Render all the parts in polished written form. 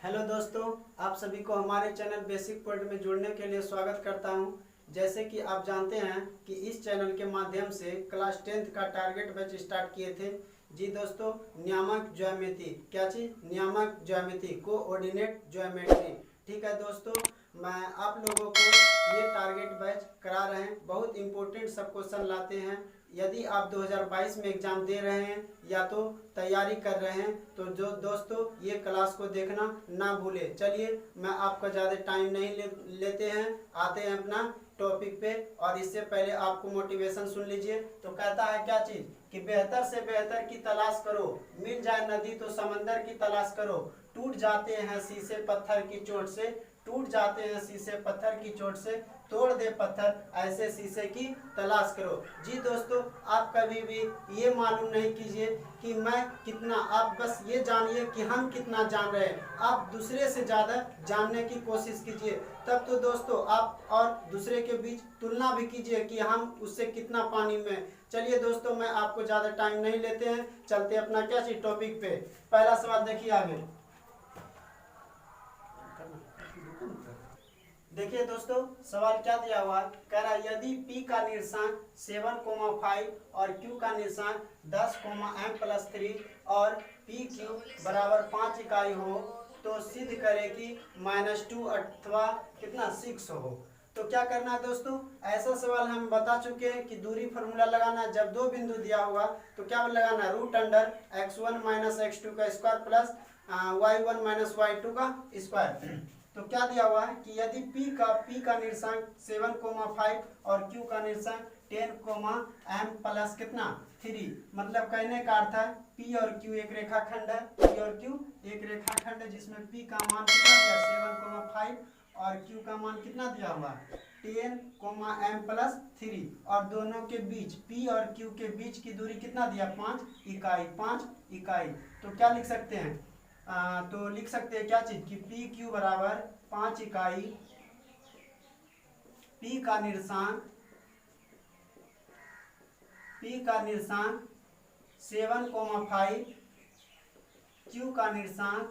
Hello दोस्तों, आप सभी को हमारे चैनल बेसिक पॉइंट में जुड़ने के लिए स्वागत करता हूं। जैसे कि आप जानते हैं कि इस चैनल के माध्यम से क्लास 10th का टारगेट बैच स्टार्ट किए थे। जी दोस्तों, नियामक ज्यामिति, क्या चीज़? नियामक ज्यामिति, कोऑर्डिनेट ज्योमेट्री। ठीक है दोस्तों, मैं आप लोगों को ये टारगेट बैच करा रहे हैं। बहुत इंपॉर्टेंट सब क्वेश्चन लाते हैं। यदि आप 2022 में एग्ज़ाम दे रहे हैं या तो तैयारी कर रहे हैं तो जो दोस्तों ये क्लास को देखना ना भूले। चलिए, मैं आपका ज़्यादा टाइम नहीं लेते हैं, आते हैं अपना टॉपिक पे। और इससे पहले आपको मोटिवेशन सुन लीजिए। तो कहता है क्या चीज़ कि बेहतर से बेहतर की तलाश करो, मिल जाए नदी तो समंदर की तलाश करो, टूट जाते हैं शीशे पत्थर की चोट से, टूट जाते हैं शीशे पत्थर की चोट से, तोड़ दे पत्थर ऐसे शीशे की तलाश करो। जी दोस्तों, आप कभी भी ये मालूम नहीं कीजिए कि मैं कितना, आप बस ये जानिए कि हम कितना जान रहे हैं। आप दूसरे से ज़्यादा जानने की कोशिश कीजिए, तब तो दोस्तों आप और दूसरे के बीच तुलना भी कीजिए कि हम उससे कितना पानी में। चलिए दोस्तों, मैं आपको ज़्यादा टाइम नहीं लेते हैं, चलते अपना क्या चीज़ टॉपिक पे। पहला सवाल देखिए आगे। देखिए दोस्तों, सवाल क्या दिया हुआ है। कह रहा है यदि P का निर्देशांक 7,5 और Q का निर्देशांक 10,m+3 और PQ बराबर 5 इकाई हो तो सिद्ध करे कि -2 अथवा कितना 6 हो। तो क्या करना है दोस्तों, ऐसा सवाल हम बता चुके हैं कि दूरी फार्मूला लगाना है। जब दो बिंदु दिया हुआ तो क्या लगाना है, √x1 - x2 का स्क्वायर प्लस y1 - y2 का स्क्वायर। तो क्या दिया हुआ है कि यदि P का निर्देशांक 7,5 और Q का निर्देशांक 10,m+ कितना 3, मतलब कहने का अर्थ है P और Q एक रेखाखंड है। P और Q एक रेखाखंड है जिसमें P का मान कितना दिया 7,5 और Q का मान कितना दिया हुआ 10,m+3 और दोनों के बीच P और Q के बीच की दूरी कितना दिया 5 इकाई। तो क्या लिख सकते हैं, तो लिख सकते हैं क्या चीज कि PQ बराबर 5 इकाई, P का निर्देशांक 7,5, Q का निर्देशांक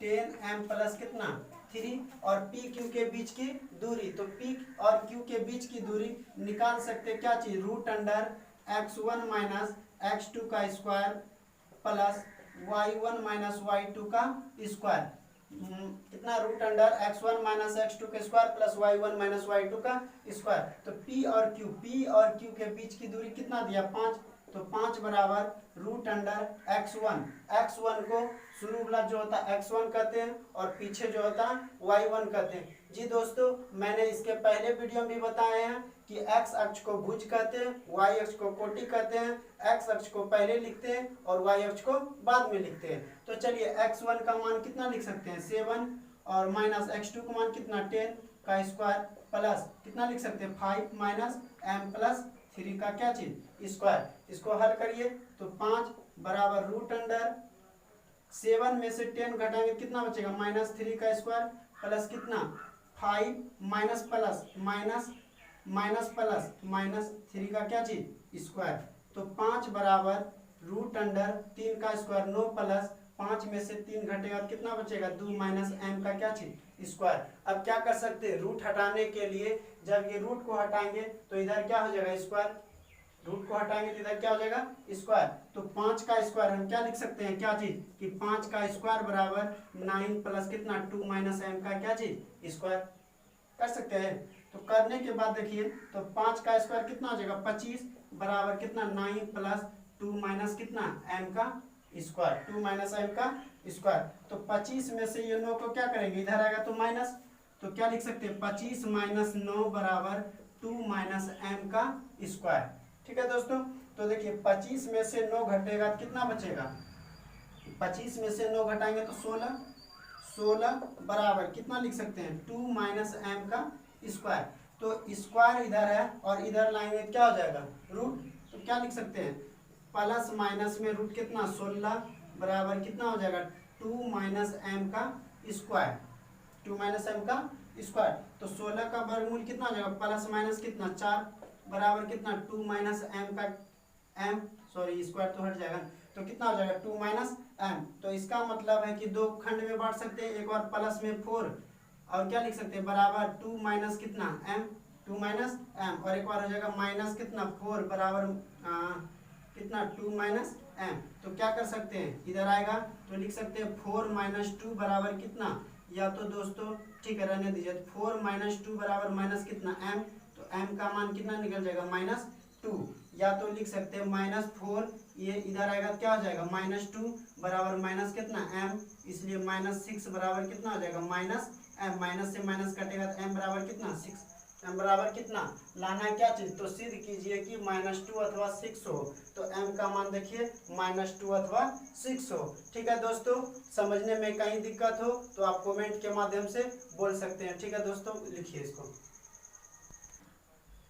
10m+ कितना 3 और PQ के बीच की दूरी। तो P और Q के बीच की दूरी निकाल सकते क्या चीज, √x1 - x2 का स्क्वायर प्लस y1 - y2 का स्क्वायर। कितना, √x1 - x2 का स्क्वायर प्लस y1 - y2 का स्क्वायर। तो P और Q के बीच की दूरी कितना दिया 5, तो 5 बराबर √x1 को शुरू वाला जो होता है x1 कहते हैं और पीछे जो होता है y1 कहते हैं। जी दोस्तों, मैंने इसके पहले वीडियो में बताए हैं कि x अक्ष को भुज कहते हैं, y अक्ष को कोटि कहते हैं। x अक्ष को पहले लिखते हैं और y अक्ष को बाद में लिखते हैं। तो चलिए x1 का मान कितना लिख सकते हैं 7 और माइनस x2 का मान कितना 10 का स्क्वायर प्लस कितना लिख सकते हैं 5 - m+3 का क्या चीज स्क्वायर। इसको हल करिए तो 5 बराबर √7 में से 10 घटाएंगे कितना बचेगा -3 का स्क्वायर प्लस कितना 5 माइनस प्लस माइनस 3 का क्या चीज स्क्वायर। तो 5 बराबर √3 का स्क्वायर 9 प्लस 5 में से 3 घटेगा कितना बचेगा 2 - m का क्या चीज स्क्वायर। अब क्या कर सकते हैं, रूट हटाने के लिए जब ये रूट को हटाएंगे तो इधर क्या हो जाएगा स्क्वायर, रूट को हटाएंगे तो इधर क्या हो जाएगा स्क्वायर। तो 5 का स्क्वायर हम क्या लिख सकते हैं क्या चीज कि 5 का स्क्वायर बराबर 9 प्लस कितना 2 - m का क्या चीज स्क्वायर कर सकते हैं। तो करने के बाद देखिए तो 5 का स्क्वायर कितना हो जाएगा 25 बराबर कितना 9 प्लस 2 माइनस कितना m का स्क्वायर, 2 - m का स्क्वायर। तो 25 में से ये 9 को क्या करेंगे इधर आएगा तो माइनस, तो क्या लिख सकते हैं 25 - 9 बराबर 2 - m का स्क्वायर। ठीक है दोस्तों, तो देखिए 25 में से 9 घटेगा तो कितना बचेगा, 25 में से 9 घटाएंगे तो 16 बराबर कितना लिख सकते हैं 2 - m का स्क्वायर। तो स्क्वायर इधर है और इधर लाएंगे क्या हो जाएगा रूट। तो क्या लिख सकते हैं प्लस माइनस में रूट कितना 16 बराबर कितना हो जाएगा 2 - m का स्क्वायर, 2 - m का स्क्वायर। तो 16 का वर्गमूल कितना हो जाएगा प्लस माइनस कितना 4 बराबर कितना 2 - m का स्क्वायर तो हट जाएगा तो कितना हो जाएगा 2 - एम। तो इसका मतलब है कि दो खंड में बांट सकते हैं, एक और प्लस में 4 और क्या लिख सकते हैं बराबर 2 माइनस कितना एम, 2 माइनस एम, और एक बार हो जाएगा माइनस कितना 4 बराबर कितना 2 माइनस एम। तो क्या कर सकते हैं इधर आएगा तो लिख सकते हैं 4 माइनस 2 बराबर कितना, या तो दोस्तों ठीक है रहने दीजिए, 4 माइनस 2 बराबर माइनस कितना एम, तो एम का मान कितना निकल जाएगा -2, या तो लिख सकते हैं -4, ये इधर आएगा क्या हो जाएगा -2 बराबर माइनस कितना एम, इसलिए -6 बराबर कितना हो जाएगा माइनस एम, माइनस से माइनस कटेगा तो एम बराबर कितना 6, एम बराबर कितना लाना है क्या चीज, तो सिद्ध कीजिए कि -2 अथवा 6 हो, तो एम का मान देखिए -2 अथवा 6 हो। ठीक है दोस्तों, समझने में कहीं दिक्कत हो तो आप कमेंट के माध्यम से बोल सकते हैं। ठीक है दोस्तों, लिखिए इसको।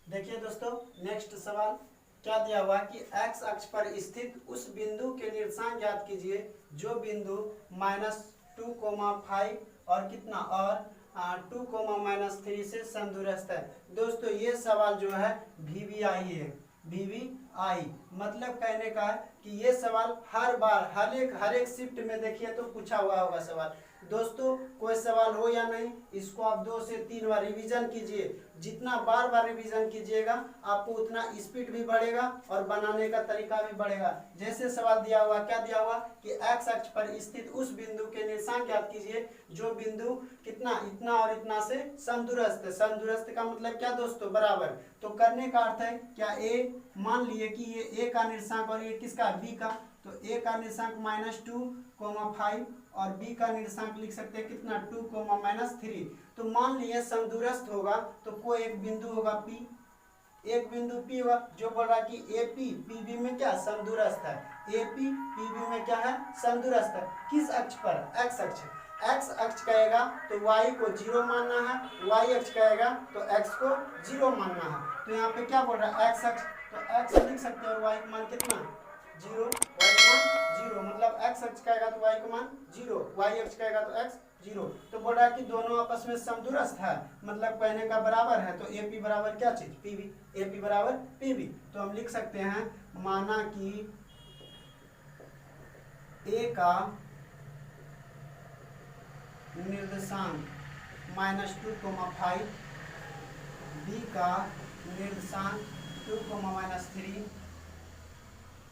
देखिए दोस्तों नेक्स्ट सवाल क्या दिया हुआ कि एक्स अक्ष पर स्थित उस बिंदु के निर्देशांक ज्ञात कीजिए जो बिंदु -2,5 और कितना और 2,-3 से समदूरस्थ है। दोस्तों ये सवाल जो है VVI है, VVI मतलब कहने का कि ये सवाल हर बार हर एक शिफ्ट में देखिए तो पूछा हुआ होगा सवाल। दोस्तों कोई सवाल हो या नहीं, इसको आप 2 से 3 बार रिवीजन कीजिए, जितना बार बार रिवीजन कीजिएगा आपको उतना स्पीड भी बढ़ेगा और बनाने का तरीका भी बढ़ेगा। जैसे सवाल दिया हुआ क्या दिया हुआ कि एक्स अक्ष पर स्थित उस बिंदु के निर्देशांक ज्ञात कीजिए जो बिंदु कितना इतना और इतना से समदूरस्थ है। समदूरस्थ का मतलब क्या दोस्तों बराबर, तो करने का अर्थ है क्या ए, मान लिए कि ये ए का निर्देशांक और ये किसका बी का, तो ए का निर्देशांक -2,5 और बी का निर्देशांक लिख सकते हैं कितना 2,-3। तो मान लिए समदूरस्थ होगा तो कोई एक बिंदु होगा P, एक बिंदु P होगा जो बोल रहा है कि AP PB में क्या समदूरस्थ है, AP PB में क्या है समदूरस्थ है। किस अक्ष पर, एक्स अक्ष। एक्स अक्ष कहेगा तो y को 0 मानना है, y अक्ष कहेगा तो x को 0 मानना है। तो यहाँ पे क्या बोल रहा है एक्स अक्ष, तो x लिख सकते हैं और y का मान कितना 0, y का मान 0, मतलब x अक्ष कहेगा तो y का मान 0, y अक्ष कहेगा तो x 0। तो बोल रहा है कि दोनों आपस में समदूरस्थ है, मतलब कहने का बराबर है, तो AP बराबर क्या चीज PB, AP बराबर PB। तो हम लिख सकते हैं माना कि A का निर्देशांक -2,5, बी का निर्देशांक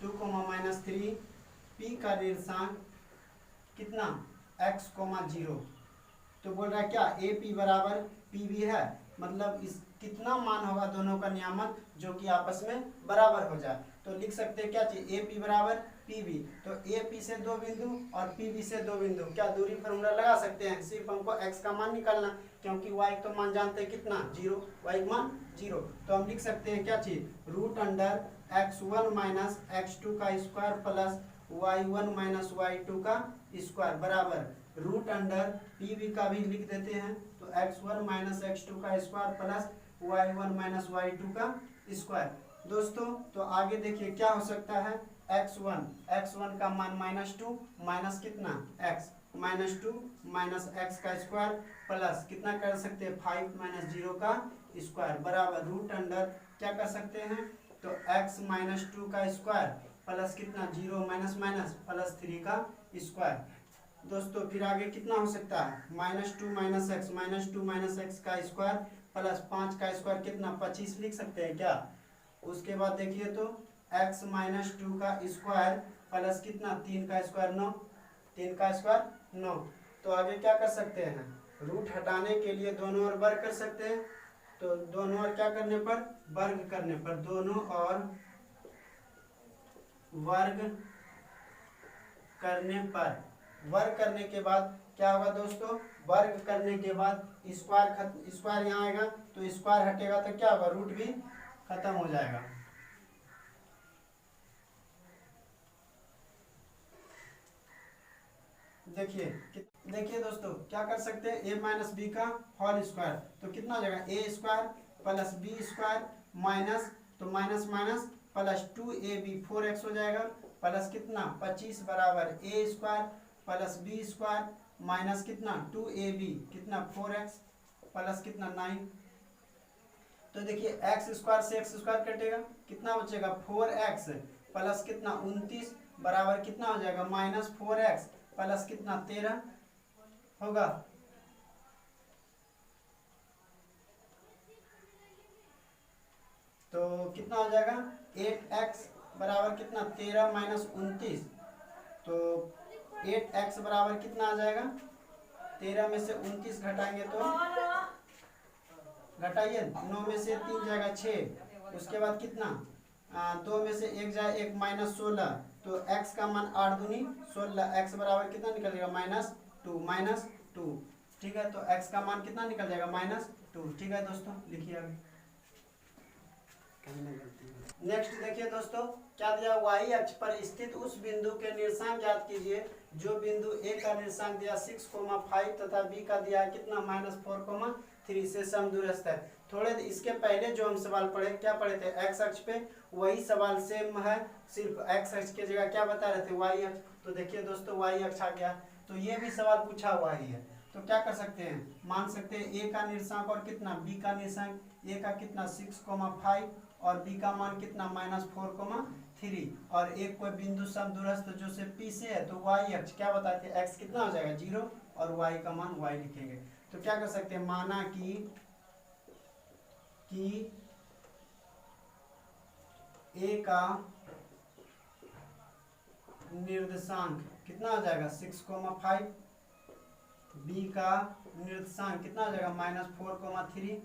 2,-3, पी का निर्देशांक कितना x,0। तो बोल रहा है क्या ए पी बराबर पी बी है, मतलब इस कितना मान होगा दोनों का नियामक जो कि आपस में बराबर हो जाए। तो लिख सकते हैं क्या चीज ए पी बराबर पी बी, तो ए पी से 2 बिंदु और पी बी से 2 बिंदु, क्या दूरी फार्मूला लगा सकते हैं, सिर्फ हमको x का मान निकालना, क्योंकि y तो मान जानते हैं कितना 0, y का मान 0। तो हम लिख सकते हैं क्या चीज √x1 माइनस x2 का square plus y1 minus y2 का स्क्वायर बराबर √PB का भी लिख देते हैं तो x1 माइनस x2 का square plus y1 minus y2 का स्क्वायर। दोस्तों तो आगे देखिए क्या हो सकता है, x1 का मान -2 माइनस कितना x, -2 माइनस x का स्क्वायर प्लस कितना कर सकते हैं 5 माइनस 0 का स्क्वायर बराबर क्या कर सकते हैं, तो x -2 का स्क्वायर प्लस कितना 0 माइनस माइनस प्लस 3 का स्क्वायर। दोस्तों फिर आगे कितना हो सकता है -2 माइनस x का स्क्वायर प्लस 5 का स्क्वायर कितना 25 लिख सकते हैं क्या। उसके बाद देखिए तो x -2 का स्क्वायर प्लस कितना 3 का स्क्वायर 9, 3 का स्क्वायर 9। तो आगे क्या कर सकते हैं, रूट हटाने के लिए दोनों ओर वर्ग कर सकते हैं, तो दोनों ओर क्या करने पर वर्ग करने पर, दोनों ओर वर्ग करने पर, वर्ग करने के बाद क्या होगा दोस्तों, वर्ग करने के बाद स्क्वायर यहाँ आएगा तो स्क्वायर हटेगा तो क्या होगा रूट भी खत्म हो जाएगा। देखिए दोस्तों क्या कर सकते हैं a माइनस बी का होल स्क्वायर, तो कितना हो जाएगा a square plus B square minus तो minus minus plus 2ab 4x हो जाएगा प्लस कितना 25 बराबर a square plus B square minus कितना 2ab कितना 4x प्लस कितना 9। तो देखिए x स्क्वायर से x स्क्वायर कटेगा कितना बचेगा 4x प्लस कितना 29 बराबर कितना हो जाएगा -4x प्लस कितना 13 होगा। तो कितना हो जाएगा 8x बराबर कितना 13 माइनस 29। तो 8x बराबर कितना आ जाएगा 13 में से 29 घटाएंगे तो घटाइए 9 में से 3 जाएगा 6। उसके बाद कितना 2 में से 1 जाए 1 माइनस 16। तो x का मान 8 दूनी 16। x बराबर कितना निकलेगा -2 ठीक है। तो x का मान कितना निकल जाएगा -2 ठीक है दोस्तों, लिखिए अभी। नेक्स्ट देखिए दोस्तों क्या दिया, y अक्ष पर स्थित उस बिंदु के निर्देशांक ज्ञात कीजिए जो बिंदु A का निर्देशांक दिया 6,5 तथा B का दिया है कितना -4,3 से समदूरस्थ है। थोड़े इसके पहले जो हम सवाल पढ़े क्या पढ़े थे x अक्ष पे, वही सवाल सेम है, सिर्फ x अक्ष की जगह क्या बता रहे थे y अक्ष। तो देखिए दोस्तों y अक्ष आ गया, तो ये भी सवाल पूछा हुआ ही है। तो क्या कर सकते हैं, मान सकते हैं a का निर्देशांक और कितना b का निर्देशांक, a का कितना 6,5 और b का मान कितना -4,3 और एक कोई बिंदु समदूरस्थ जो से P से है। तो y अक्ष क्या बताते हैं x कितना हो जाएगा 0 और y का मान y लिखेंगे। तो क्या कर सकते हैं, माना कि a का निर्देशांक कितना हो जाएगा 6,5, b का निर्देशांक कितना हो जाएगा -4,3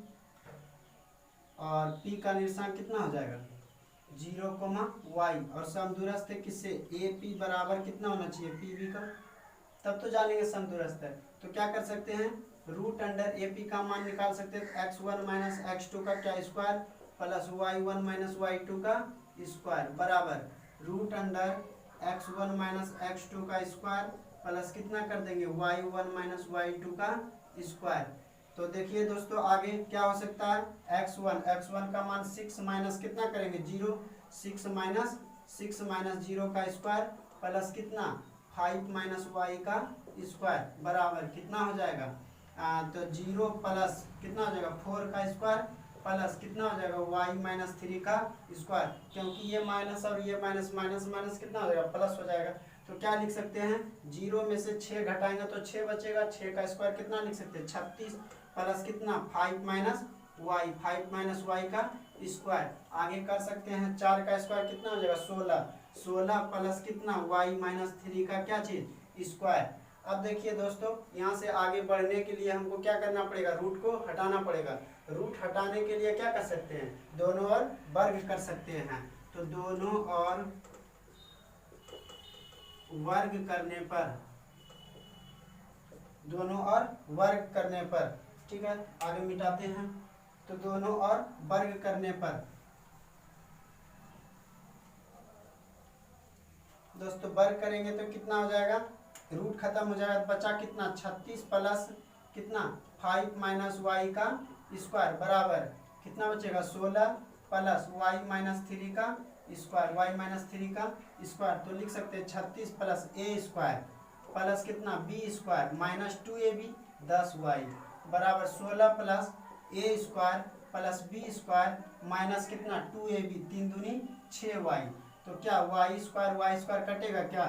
और p का निर्देशांक कितना हो जाएगा 0,y और समदूरस्थ है किससे AP बराबर कितना होना चाहिए PB का, तब तो जानेंगे समदूरस्थ है। तो क्या कर सकते हैं, √AP का मान निकाल सकते हैं x1 माइनस x2 का क्या square plus y1 minus y2 का स्क्वायर बराबर √x1 माइनस x2 का स्क्वायर प्लस कितना कर देंगे y1 माइनस y2 का स्क्वायर। तो देखिए दोस्तों आगे क्या हो सकता है, x1 का मान 6 माइनस कितना करेंगे 0, 6 माइनस 0 का स्क्वायर प्लस कितना 5 माइनस y का स्क्वायर बराबर कितना हो जाएगा तो 0 प्लस कितना हो जाएगा 4 का स्क्वायर प्लस कितना हो जाएगा y माइनस 3 का स्क्वायर, क्योंकि ये माइनस और ये माइनस माइनस कितना हो जाएगा प्लस हो जाएगा। तो क्या लिख सकते हैं, 0 में से 6 घटाएंगे तो 6 बचेगा, 6 का स्क्वायर कितना लिख सकते हैं 36 प्लस कितना 5 माइनस y का स्क्वायर। आगे कर सकते हैं 4 का स्क्वायर कितना हो जाएगा 16 प्लस कितना y माइनस 3 का क्या चीज स्क्वायर। अब देखिए दोस्तों यहाँ से आगे बढ़ने के लिए हमको क्या करना पड़ेगा, रूट को हटाना पड़ेगा। रूट हटाने के लिए क्या कर सकते हैं, दोनों ओर वर्ग कर सकते हैं। तो दोनों ओर वर्ग करने पर ठीक है, आगे मिटाते हैं। तो दोनों ओर वर्ग करने पर दोस्तों वर्ग करेंगे तो कितना हो जाएगा, रूट खत्म हो जाएगा, बचा कितना 36 प्लस कितना 5 माइनस y का स्क्वायर बराबर कितना बचेगा 16 प्लस y माइनस 3 का स्क्वायर। तो लिख सकते हैं 36 प्लस a स्क्वायर प्लस कितना b square minus 2ab 10y बराबर 16 plus a square plus b square minus कितना 2ab 3 दूनी 6y। तो क्या y स्क्वायर कटेगा क्या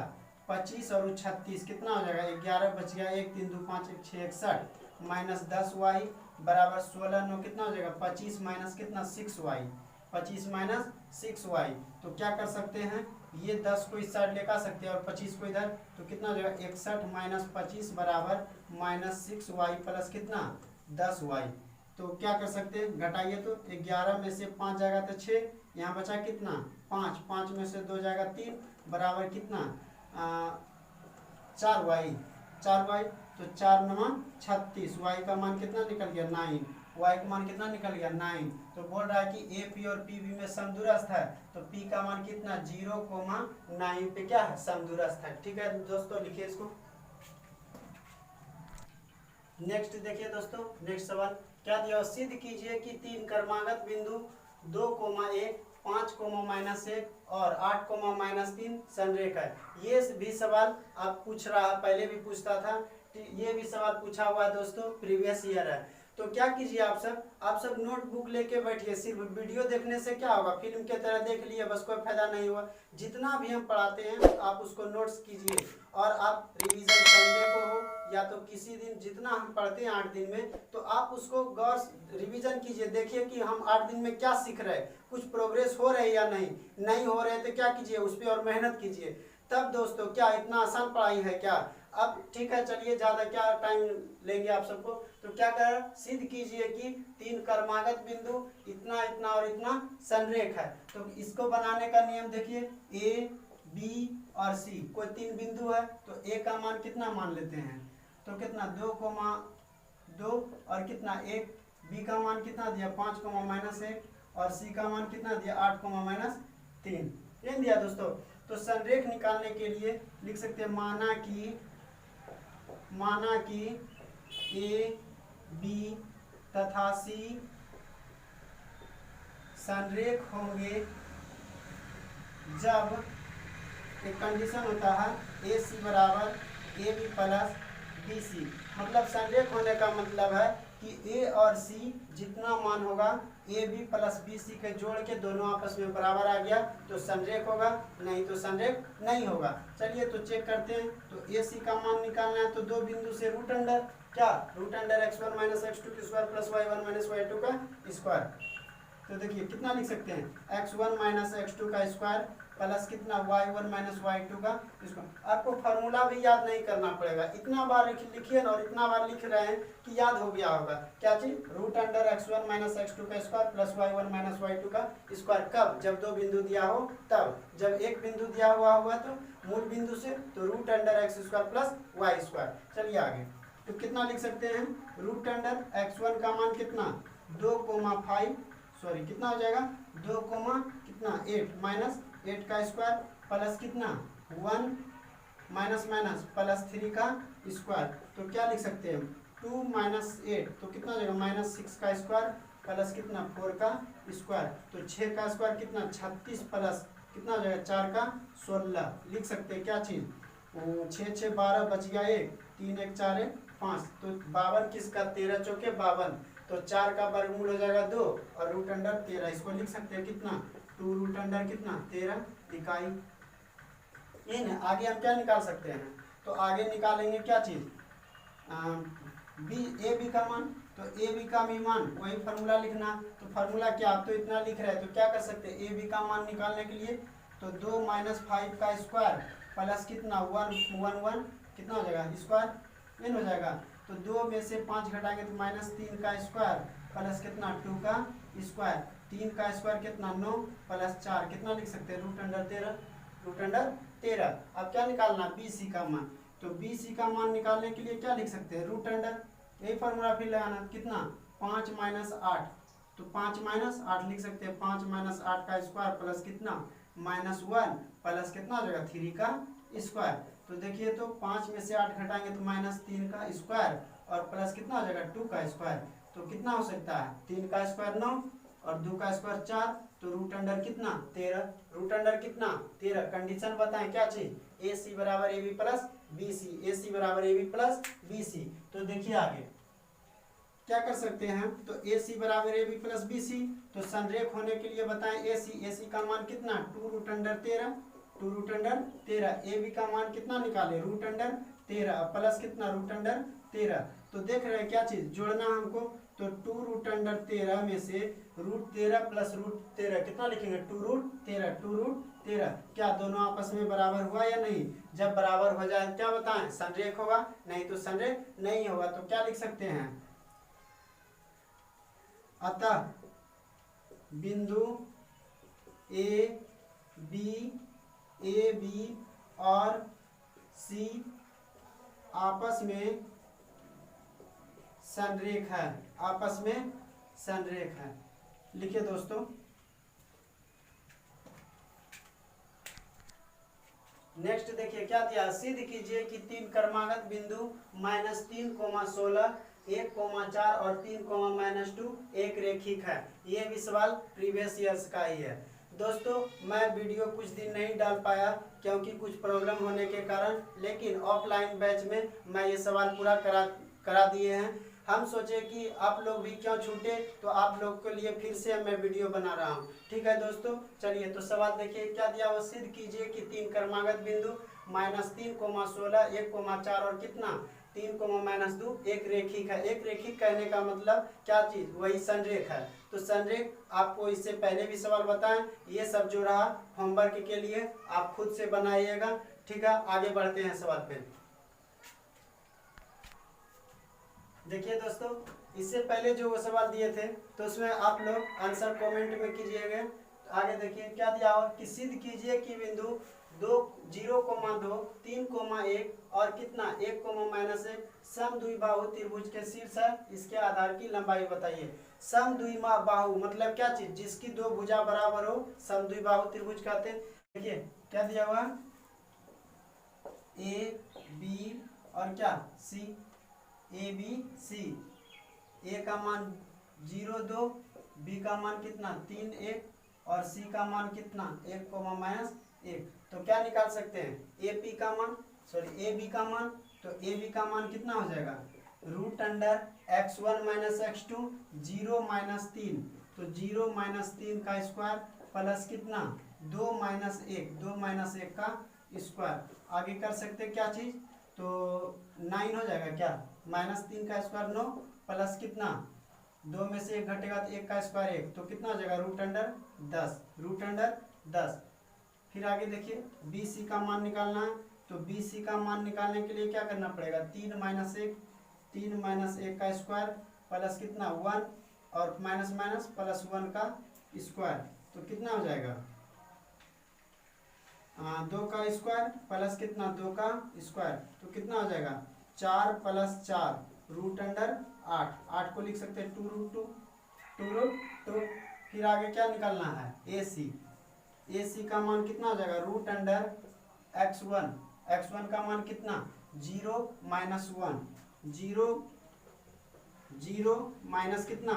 25 और 36 कितना हो जाएगा 11 बच गया, 1 3 2 5 1 6 61 माइनस 10y बराबर 16 9 कितना हो जाएगा 25 माइनस कितना 6y 25 माइनस 6y। तो क्या कर सकते हैं, ये 10 को इस साइड लेकर सकते हैं और 25 को इधर, तो कितना हो जाएगा 61 माइनस 25 बराबर माइनस 6y प्लस कितना 10y। तो क्या कर सकते हैं, घटाइए तो 11 में से 5 जाएगा तो 6, यहाँ बचा कितना 5 में से 2 जाएगा 3 बराबर कितना 4y। तो 4 9 36, y का मान कितना निकल गया 9, y का मान कितना निकल गया 9। तो बोल रहा है कि AP और PB में समदूरस्थ है, तो P का मान कितना 0,9 पे क्या है समदूरस्थ है। ठीक है दोस्तों, लिखिए इसको। नेक्स्ट देखिए दोस्तों, नेक्स्ट सवाल क्या दिया, सिद्ध कीजिए कि 3 क्रमागत बिंदु 2,1 5,-1 और 8,-3 संरेख है। ये भी सवाल आप पूछ रहा है, पहले भी पूछता था, ये भी सवाल पूछा हुआ है दोस्तों, प्रीवियस ईयर है। तो क्या कीजिए आप सब नोटबुक लेके बैठिए। सिर्फ वीडियो देखने से क्या होगा, फिल्म के तरह देख लिए बस, कोई फायदा नहीं हुआ। जितना भी हम पढ़ाते हैं आप उसको नोट्स कीजिए, और आप रिवीजन संडे को हो या तो किसी दिन, जितना हम पढ़ते हैं 8 दिन में, तो आप उसको गौर रिवीजन कीजिए। देखिए कि हम 8 दिन में क्या सीख रहे हैं, कुछ प्रोग्रेस हो रही है या नहीं हो रहे, तो क्या कीजिए उस पर और मेहनत कीजिए। तब दोस्तों क्या इतना आसान पढ़ाई है क्या? अब ठीक है, चलिए ज़्यादा क्या टाइम लेंगे आप सबको, तो क्या कर सिद्ध कीजिए कि 3 कर्मागत बिंदु इतना इतना और इतना संरेख है। तो इसको बनाने का नियम देखिए, ए बी और सी कोई 3 बिंदु है, तो ए का मान कितना मान लेते हैं, तो कितना 2,2 और कितना 1, बी का मान कितना दिया 5,-1 और सी का मान कितना दिया 8,-3 ये दिया दोस्तों। तो संरेख निकालने के लिए लिख सकते हैं, माना कि ए बी तथा सी संरेख होंगे जब एक कंडीशन होता है ए सी बराबर A B plus B C. मतलब संरेख होने का मतलब है कि ए और सी जितना मान होगा A B plus B C के जोड़ के दोनों आपस में बराबर आ गया तो संरेख होगा, नहीं तो संरेख नहीं होगा। चलिए तो चेक करते हैं। तो ए सी का मान निकालना है, तो 2 बिंदु से रूट अंडर क्या, root under x1 minus x2 की square plus y1 minus y2 का स्क्वायर। तो देखिए कितना लिख सकते हैं, x1 माइनस x2 का स्क्वायर प्लस कितना y1 माइनस y2 का स्क्वायर। आपको फार्मूला भी याद नहीं करना पड़ेगा, इतना बार लिखिए और इतना बार लिख रहे हैं कि याद हो गया होगा। क्या चीज, root under x1 minus x2 का square plus y1 minus y2 का स्क्वायर। कब, जब 2 बिंदु दिया हो तब। जब एक बिंदु दिया हुआ होगा तो मूल बिंदु से, तो root under x square plus y square. चलिए आगे, तो कितना लिख सकते हैं, रूट अंडर x1 का मान कितना 2,5 सॉरी कितना हो जाएगा 2, कितना 8 माइनस 8 का स्क्वायर प्लस कितना 1 माइनस माइनस प्लस 3 का स्क्वायर। तो क्या लिख सकते हैं 2 माइनस 8 तो कितना हो जाएगा माइनस 6 का स्क्वायर प्लस कितना 4 का स्क्वायर। तो 6 का स्क्वायर कितना 36 प्लस कितना हो जाएगा 4 का 16। लिख सकते हैं क्या चीज़, 6 6 12 बच गया 1, 3 1 4 1 5, तो 52 किसका 13 चौके 52, तो 4 का वर्गमूल हो जाएगा 2 और रूट अंडर 13। इसको लिख सकते हैं कितना 2 रूट अंडर कितना 13 इकाई। ये ना आगे हम क्या निकाल सकते हैं, तो आगे निकालेंगे क्या चीज़ बी ए बी का मान। तो ए बी का भी मान वही फार्मूला लिखना। तो फार्मूला क्या, आप तो इतना लिख रहे हैं तो क्या कर सकते हैं, ए बी का मान निकालने के लिए तो 2 माइनस 5 का स्क्वायर प्लस कितना 1 कितना हो जाएगा स्क्वायर इन हो जाएगा। तो 2 में से 5 घटाएंगे तो माइनस 3 का स्क्वायर प्लस कितना 2 का स्क्वायर, 3 का स्क्वायर कितना 9 प्लस 4 कितना लिख सकते हैं रूट अंडर 13, रूट अंडर 13। अब क्या निकालना बी सी का मान। तो बी सी का मान निकालने के लिए क्या लिख सकते हैं रूट अंडर, यही फॉर्मूला फिर लगाना कितना 5 माइनस 8, तो 5 माइनस 8 लिख सकते हैं 5 माइनस 8 का स्क्वायर प्लस कितना माइनस 1 प्लस कितना हो जाएगा 3 का स्क्वायर। तो देखिए तो 5 में से 8 घटाएंगे तो माइनस 3 का स्क्वायर और प्लस कितना हो जाएगा 2 का स्क्वायर। तो कितना हो सकता है 3 का स्क्वायर 9 और 2 का स्क्वायर 4, तो रूट अंडर कितना 13, रूट अंडर कितना 13। कंडीशन बताएं क्या चीज, ए सी बराबर A B plus B C, A C बराबर A B plus B C. तो देखिए आगे क्या कर सकते हैं, तो ए सी बराबर A B plus B C. तो संरेख होने के लिए बताएं ए सी का मान कितना 2 root under 13, 2 root under 13। A B का मान कितना निकाले रूट अंडर 13 प्लस कितना रूट अंडर 13। तो देख रहे हैं क्या चीज जोड़ना हमको, तो 2 रूट अंडर 13 में से रूट 13 प्लस रूट 13 कितना लिखेंगे 2 रूट 13, 2 रूट 13। क्या दोनों आपस में बराबर हुआ या नहीं, जब बराबर हो जाए क्या बताएं संरेख होगा, नहीं तो संरेख नहीं होगा। तो क्या लिख सकते हैं, अतः बिंदु ए बी और सी आपस में संरेख है, आपस में संरेख है। लिखिए दोस्तों, नेक्स्ट देखिए क्या दिया, सिद्ध कीजिए कि 3 कर्मागत बिंदु -3,16 1,4 और 3,-2 एक रेखिक है। ये भी सवाल प्रीवियस ईयर्स का ही है। दोस्तों मैं वीडियो कुछ दिन नहीं डाल पाया क्योंकि कुछ प्रॉब्लम होने के कारण, लेकिन ऑफलाइन बैच में मैं ये सवाल पूरा करा दिए हैं। हम सोचे कि आप लोग भी क्यों छूटे, तो आप लोग के लिए फिर से मैं वीडियो बना रहा हूँ। ठीक है दोस्तों, चलिए तो सवाल देखिए क्या दिया हुआ। सिद्ध कीजिए कि 3 क्रमागत बिंदु -3, 16, 1, 4 और कितना 3, -2 एक रेखिक है। एक रेखिक कहने का मतलब क्या चीज, वही संरेख है। तो संरेख आपको इससे पहले भी सवाल बताएं, ये सब जो रहा होमवर्क के लिए आप खुद से बनाइएगा। ठीक है, आगे बढ़ते हैं सवाल पे। देखिए दोस्तों, इससे पहले जो वो सवाल दिए थे तो उसमें आप लोग आंसर कमेंट में कीजिएगा। आगे देखिए क्या दिया हुआ कि सिद्ध कीजिए कि बिंदु 0,2, 3,1 और कितना 1, -1 समद्विबाहु त्रिभुज के शीर्ष है, इसके आधार की लंबाई बताइए। समद्विबाहु मतलब क्या चीज, जिसकी दो भुजा बराबर हो, समद्विबाहु त्रिभुज कहते हैं। देखिए क्या दिया हुआ, ए बी और क्या सी, ए बी सी। ए का मान 0,2, बी का मान कितना 3,1 और सी का मान कितना 1, तो क्या निकाल सकते हैं ए बी का मान, तो ए बी का मान कितना हो जाएगा √x1 - x2 0 - 3, तो 0 - 3 का स्क्वायर प्लस कितना 2 - 1 का स्क्वायर। आगे कर सकते क्या चीज, तो 9 हो जाएगा क्या, -3 का स्क्वायर 9 प्लस कितना 2 में से 1 घटेगा तो 1 का स्क्वायर 1, तो कितना हो जाएगा √10। फिर आगे देखिए बी सी का मान निकालना है, तो बी सी का मान निकालने के लिए क्या करना पड़ेगा 3 - 1 का स्क्वायर प्लस कितना 1 और माइनस प्लस 1 का स्क्वायर, तो कितना हो जाएगा 2 का स्क्वायर प्लस कितना 2 का स्क्वायर, तो कितना हो जाएगा 4 + 4 √8 को लिख सकते हैं 2√2। फिर आगे क्या निकालना है ए सी का मान कितना हो जाएगा √x1 का मान कितना 0 - 1, 0 माइनस कितना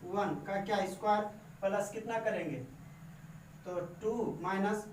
1 का क्या स्क्वायर प्लस कितना करेंगे, तो 2 माइनस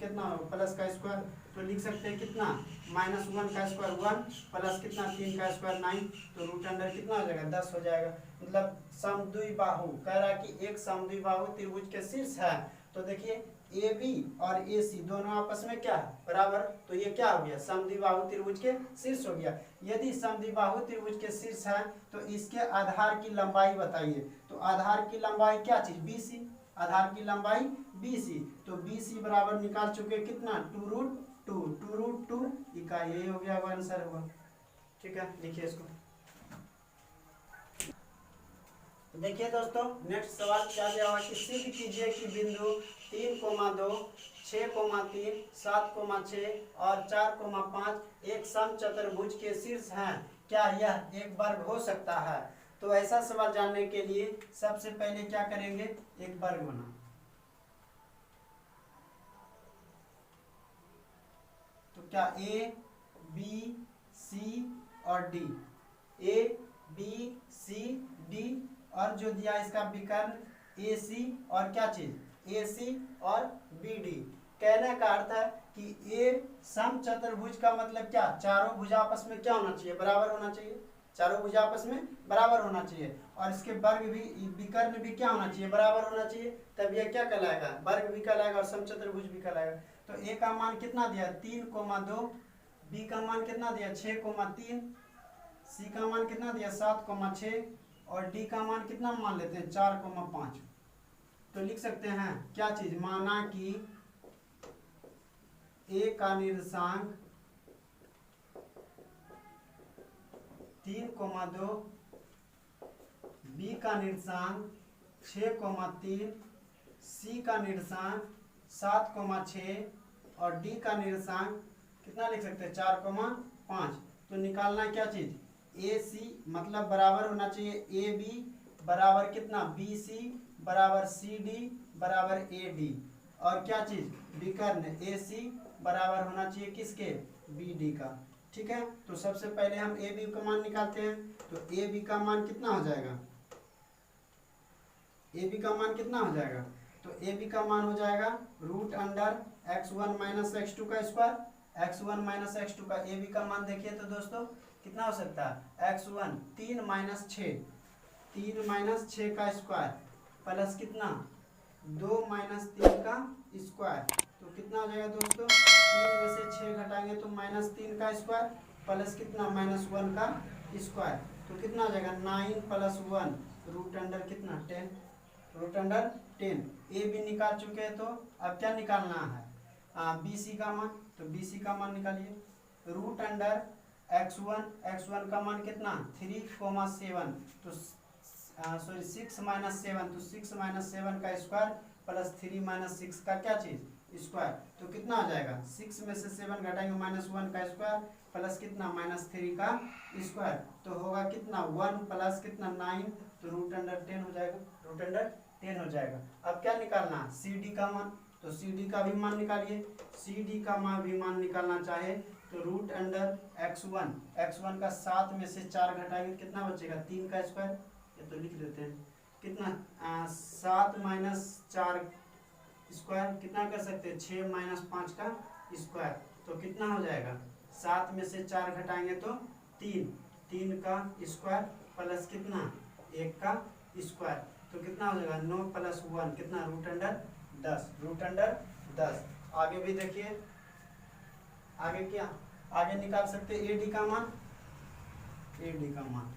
कितना प्लस का स्क्वायर, तो लिख सकते हैं कितना -1 का स्क्वायर 1 प्लस कितना 3 का स्क्वायर 9, तो √अंडर कितना हो जाएगा 10 हो जाएगा। मतलब समद्विबाहु कह रहा है कि एक समद्विबाहु त्रिभुज के शीर्ष है। तो देखिए ए बी और ए सी दोनों आपस में क्या है बराबर, तो ये क्या हो गया समद्विबाहु त्रिभुज के शीर्ष हो गया। यदि समद्विबाहु त्रिभुज के शीर्ष है तो इसके आधार की लंबाई बताइए। तो आधार की लंबाई क्या चीज बी सी, आधार की लंबाई बी सी, तो बी सी बराबर निकाल चुके कितना 2√2 इकाई, यही हो गया वो आंसर हुआ। ठीक है, लिखिए इसको। तो देखिए दोस्तों नेक्स्ट सवाल क्या दिया हुआ कि सिद्ध कीजिए कि बिंदु 3,2, 6,3, 7,6 और 4,5 एक समचतुर्भुज के शीर्ष हैं, क्या यह एक वर्ग हो सकता है। तो ऐसा सवाल जानने के लिए सबसे पहले क्या करेंगे, एक वर्ग बना। तो क्या ए बी सी और D, A B C D और जो दिया इसका विकर्ण ए सी और क्या चीज ए सी और बी डी। कहने का अर्थ है कि ए समचतुर्भुज का मतलब क्या, चारों भुजा आपस में क्या होना चाहिए बराबर होना चाहिए, चारों भुजा आपस में बराबर होना चाहिए, और इसके वर्ग भी विकर्ण भी क्या होना चाहिए बराबर होना चाहिए, तब यह क्या कहलाएगा वर्ग भी कहलाएगा और समचतुर्भुज भी कहलाएगा। तो ए का मान कितना दिया 3,2, बी का मान कितना दिया 6,3, सी का मान कितना दिया 7,6 और डी का मान कितना मान लेते हैं 4,5। तो लिख सकते हैं क्या चीज, माना कि ए का निर्देशांक 3,2, बी का निर्देशांक 6,3, सी का निर्देशांक 7,6 और डी का निर्देशांक कितना लिख सकते हैं 4,5। तो निकालना क्या चीज ए सी मतलब बराबर होना चाहिए ए बी बराबर कितना बी सी बराबर सी डी बराबर ए डी, और क्या चीज विकर्ण ए सी बराबर होना चाहिए किसके बी डी का। ठीक है, तो सबसे पहले हम ए बी का मान निकालते हैं। तो ए बी का मान कितना हो जाएगा, ए बी का मान कितना हो जाएगा, तो ए बी का मान हो जाएगा √x1 - x2 का स्क्वायर, x1 - x2 का ए बी का मान देखिए तो दोस्तों कितना हो सकता है x1 3 माइनस 6, 3 माइनस 6 का स्क्वायर प्लस कितना 2 माइनस 3 का स्क्वायर, तो कितना हो जाएगा दोस्तों 3 में से 6 घटाएंगे तो माइनस 3 का स्क्वायर प्लस कितना माइनस 1 का स्क्वायर, तो कितना हो जाएगा 9 प्लस 1 रूट अंडर कितना 10, रूट अंडर 10। ए भी निकाल चुके हैं, तो अब क्या निकालना है बी सी का मान, तो बी सी का मान निकालिए। रूट अंडर x1 का मान कितना 3,7, तो सॉरी 6 माइनस 7, तो 6 माइनस 7 का स्क्वायर प्लस 3 माइनस 6 का क्या चीज स्क्वायर, तो कितना हो जाएगा 6 में से 7 घटाएंगे माइनस 1 का स्क्वायर प्लस कितना माइनस 3 का स्क्वायर, तो होगा कितना 1 प्लस कितना 9, तो रूट अंडर 10 हो जाएगा, रूट अंडर 10 हो जाएगा। अब क्या निकालना सी डी का मान, तो सी डी का भी मान निकालिए। सी डी का मान भी मान निकालना चाहे तो रूट अंडर x1 का 7 में से 4 घटाएंगे कितना बचेगा 3 का स्क्वायर, ये तो लिख देते हैं कितना 7 माइनस 4 स्क्वायर कितना कर सकते हैं 6 माइनस 5 का स्क्वायर, तो कितना हो जाएगा 7 में से 4 घटाएंगे तो 3 का स्क्वायर प्लस कितना 1 का स्क्वायर, तो कितना हो जाएगा 9 प्लस 1 कितना रूट अंडर 10, रूट अंडर 10। आगे भी देखिए, आगे क्या आगे निकाल सकते हैं ए डी का मान, ए डी का मान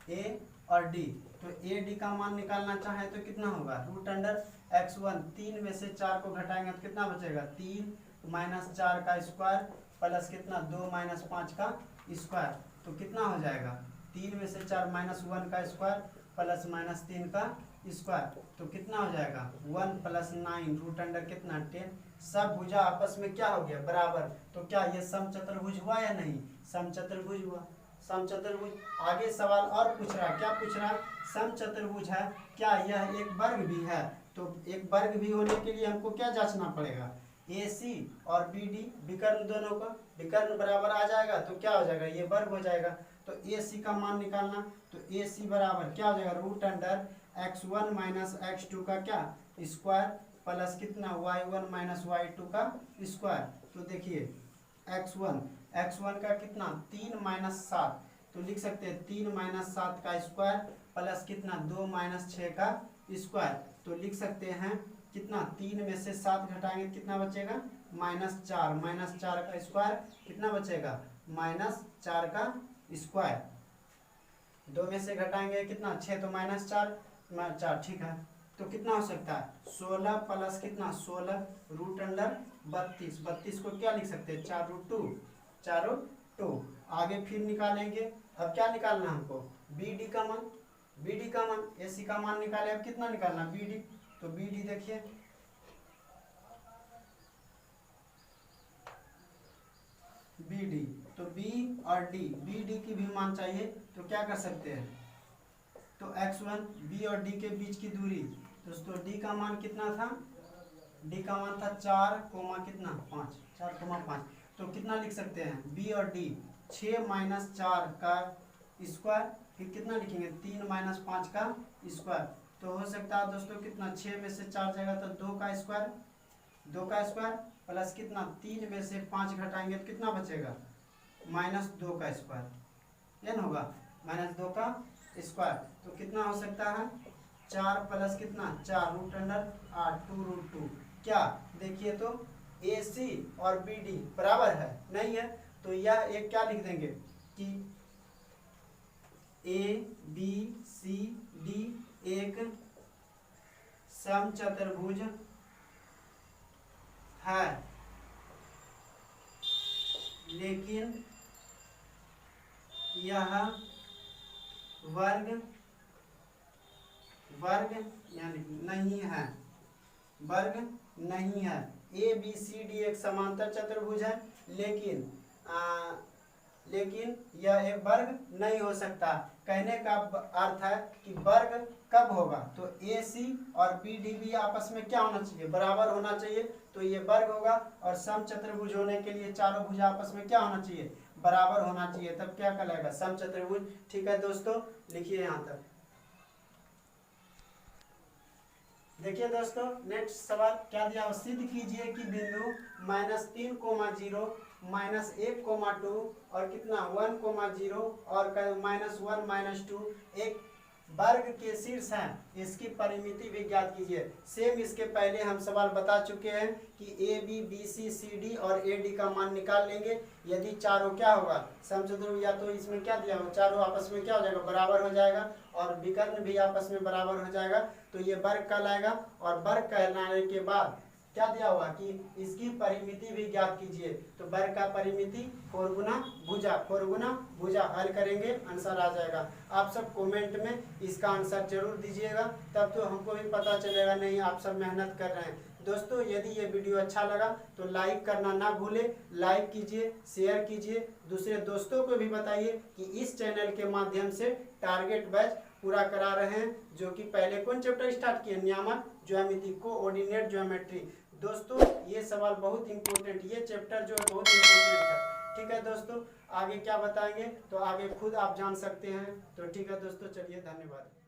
ए और डी, तो ए डी का मान निकालना चाहे तो कितना होगा रूट अंडर x1 3 में से 4 को घटाएंगे तो कितना बचेगा 3 माइनस 4 का स्क्वायर प्लस कितना 2 माइनस 5 का स्क्वायर, तो कितना हो जाएगा 3 में से 4 माइनस 1 का स्क्वायर प्लस माइनस 3 का स्क्वायर, तो कितना हो जाएगा 1 प्लस 9 रूट अंडर कितना 10। सब भुजा आपस में क्या हो गया बराबर, तो क्या ये समचतुर्भुज हुआ या नहीं, समचतुर्भुज हुआ, समचतुर्भुज। आगे सवाल और पूछ रहा है, क्या पूछ रहा है समचतुर्भुज है, क्या यह एक वर्ग भी है, तो एक वर्ग भी होने के लिए हमको क्या जांचना पड़ेगा ए सी और बी डी विकर्ण दोनों का विकर्ण बराबर आ जाएगा तो क्या हो जाएगा ये वर्ग हो जाएगा, तो ए सी का मान निकालना, तो ए सी बराबर क्या हो जाएगा root under x1 minus x2 का क्या स्क्वायर प्लस कितना y1 माइनस y2 का स्क्वायर, तो देखिए x1 का कितना 3 माइनस 7, तो लिख सकते हैं 3 माइनस 7 का स्क्वायर प्लस कितना 2 माइनस 6 का स्क्वायर, तो लिख सकते हैं कितना 3 में से 7 घटाएंगे कितना बचेगा माइनस 4 का स्क्वायर कितना बचेगा माइनस 4 का स्क्वायर, 2 में से घटाएंगे कितना 6 तो माइनस 4 ठीक है, तो कितना हो सकता है 16 प्लस कितना 16 रूट अंडर 32 को क्या लिख सकते हैं 4 रूट 2। आगे फिर निकालेंगे, अब क्या निकालना हमको बी डी का मान, बी डी का मान ए सी का मान निकाले, अब कितना निकालना बी डी, तो बी डी देखिए बी डी, तो बी और डी बी डी की भी मान चाहिए तो क्या कर सकते हैं, तो x1 b और d के बीच की दूरी, दोस्तों d का मान कितना था d का मान था 4 कितना 4,5, तो कितना लिख सकते हैं b और d 6 माइनस 4 का स्क्वायर फिर कितना लिखेंगे 3 माइनस 5 का स्क्वायर, तो हो सकता है दोस्तों कितना 6 में से 4 जाएगा तो 2 का स्क्वायर प्लस कितना 3 में से 5 घटाएंगे तो कितना बचेगा -2 का स्क्वायर, ये ना होगा -2 का स्क्वायर, तो कितना हो सकता है 4 प्लस कितना 4 रूट अंडर 8 2 रूट 2, क्या देखिए तो ए सी और बी डी बराबर है नहीं है, तो यह एक क्या लिख देंगे कि ए बी सी डी एक समचतुर्भुज है लेकिन यह वर्ग यानी नहीं है, वर्ग नहीं है। ए बी सी डी एक समांतर चतुर्भुज है लेकिन यह एक वर्ग नहीं हो सकता। कहने का अर्थ है कि वर्ग कब होगा, तो ए सी और बी डी भी आपस में क्या होना चाहिए बराबर होना चाहिए, तो ये वर्ग होगा, और समचतुर्भुज होने के लिए चारों भुजा आपस में क्या होना चाहिए बराबर होना चाहिए, तब क्या कहलाएगा समचतुर्भुज। ठीक है दोस्तों, लिखिए यहाँ तक। देखिए दोस्तों नेक्स्ट सवाल क्या दिया, सिद्ध कीजिए कि बिंदु -3, 0 -1,2 और कितना 1,0 और -1 -2 एक वर्ग के शीर्ष है, इसकी परिमिति भी ज्ञात कीजिए। सेम इसके पहले हम सवाल बता चुके हैं कि A B B C C D और ए डी का मान निकाल लेंगे। यदि चारों क्या होगा समचतुर्भुज, या तो इसमें क्या दिया होगा, चारों आपस में क्या हो जाएगा, बराबर हो जाएगा, और विकर्ण भी आपस में बराबर हो जाएगा, तो ये वर्ग कहलाएगा। और वर्ग कहलाने के बाद क्या दिया हुआ कि इसकी परिमिति भी ज्ञात कीजिए। तो वर्ग का परिमिति 4 गुना भुजा, 4 गुना भुजा हल करेंगे, आंसर आ जाएगा। आप सब कमेंट में इसका आंसर जरूर दीजिएगा, तब तो हमको भी पता चलेगा नहीं आप सब मेहनत कर रहे हैं। दोस्तों यदि ये वीडियो अच्छा लगा तो लाइक करना ना भूले, लाइक कीजिए, शेयर कीजिए, दूसरे दोस्तों को भी बताइए कि इस चैनल के माध्यम से टारगेट बैच पूरा करा रहे हैं, जो कि पहले कौन चैप्टर स्टार्ट किए, नियामक ज्यामिति, कोऑर्डिनेट ज्योमेट्री। दोस्तों ये सवाल बहुत इंपॉर्टेंट, ये चैप्टर जो है बहुत इंपॉर्टेंट है। ठीक है दोस्तों, आगे क्या बताएंगे तो आगे खुद आप जान सकते हैं। तो ठीक है दोस्तों, चलिए धन्यवाद।